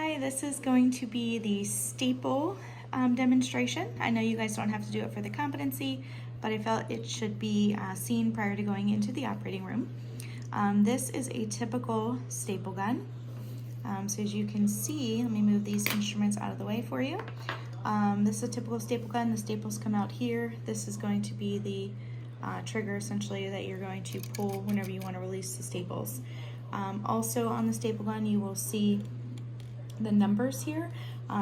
Hi, this is going to be the staple demonstration. I know you guys don't have to do it for the competency, but I felt it should be seen prior to going into the operating room. This is a typical staple gun. So as you can see, let me move these instruments out of the way for you. This is a typical staple gun. The staples come out here. This is going to be the trigger essentially that you're going to pull whenever you want to release the staples. Also on the staple gun you will see the numbers here,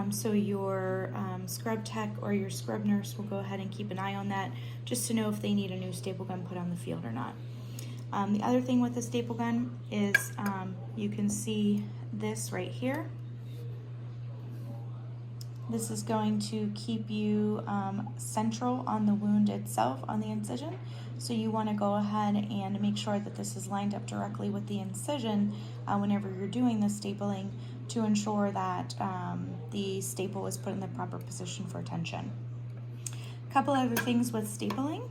so your scrub tech or your scrub nurse will go ahead and keep an eye on that just to know if they need a new staple gun put on the field or not. The other thing with the staple gun is you can see this right here. This is going to keep you central on the wound itself, on the incision. So you want to go ahead and make sure that this is lined up directly with the incision whenever you're doing the stapling to ensure that the staple is put in the proper position for tension. A couple other things with stapling.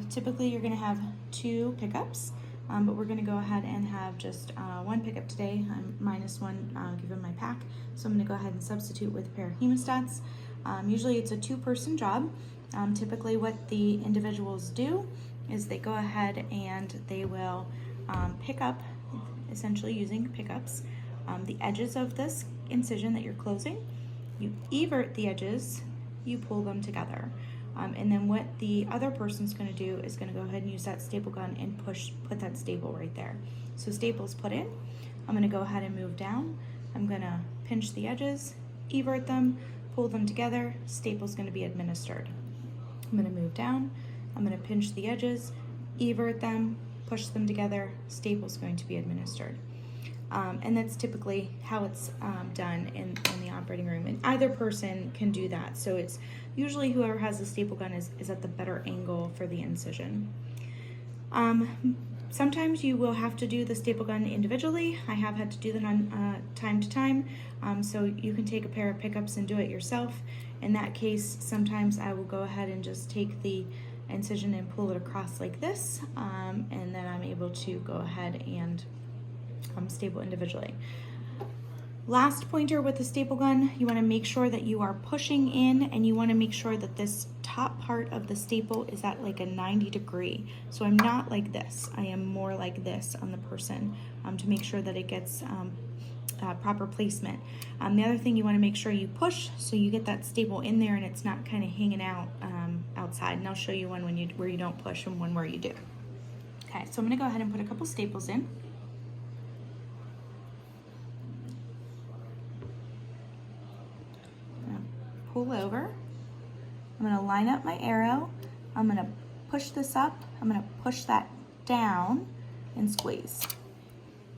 Typically you're going to have 2 pickups. But we're going to go ahead and have just 1 pickup today. I'm minus 1 given my pack, so I'm going to go ahead and substitute with a pair of hemostats. Usually it's a 2-person job. Typically what the individuals do is they go ahead and they will pick up, essentially using pickups, the edges of this incision that you're closing. You evert the edges, you pull them together. And then what the other person's going to do is going to go ahead and use that staple gun and put that staple right there. So staples put in. I'm going to go ahead and move down. I'm going to pinch the edges, evert them, pull them together. Staple's going to be administered. I'm going to move down. I'm going to pinch the edges, evert them, push them together. Staple's going to be administered. And that's typically how it's done in the operating room. And either person can do that. So it's usually whoever has the staple gun is at the better angle for the incision. Sometimes you will have to do the staple gun individually. I have had to do that on time to time. So you can take a pair of pickups and do it yourself. In that case, sometimes I will go ahead and just take the incision and pull it across like this. And then I'm able to go ahead and staple individually. Last pointer with the staple gun, you want to make sure that you are pushing in, and you want to make sure that this top part of the staple is at like a 90 degree. So I'm not like this, I am more like this on the person to make sure that it gets proper placement. The other thing, you want to make sure you push so you get that staple in there and it's not kind of hanging out outside. And I'll show you one where you don't push and one where you do. Okay, so I'm going to go ahead and put a couple staples in. Pull over. I'm going to line up my arrow. I'm going to push this up. I'm going to push that down and squeeze.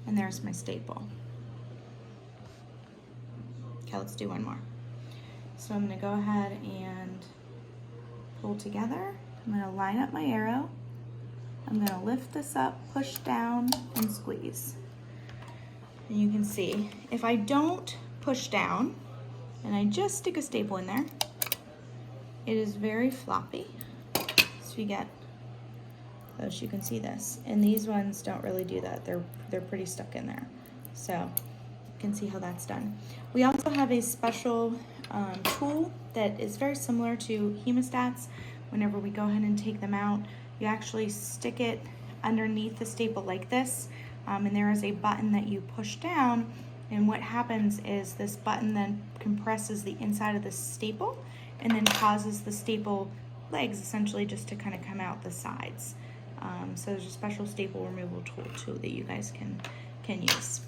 And there's my staple. Okay, let's do one more. So I'm going to go ahead and pull together. I'm going to line up my arrow. I'm going to lift this up, push down, and squeeze. And you can see, if I don't push down, and I just stick a staple in there, it is very floppy. So you get close, you can see this. And these ones don't really do that. They're pretty stuck in there. So you can see how that's done. We also have a special tool that is very similar to hemostats. Whenever we go ahead and take them out, you actually stick it underneath the staple like this, and there is a button that you push down. And what happens is this button then compresses the inside of the staple and then causes the staple legs essentially just to kind of come out the sides. So there's a special staple removal tool too that you guys can use.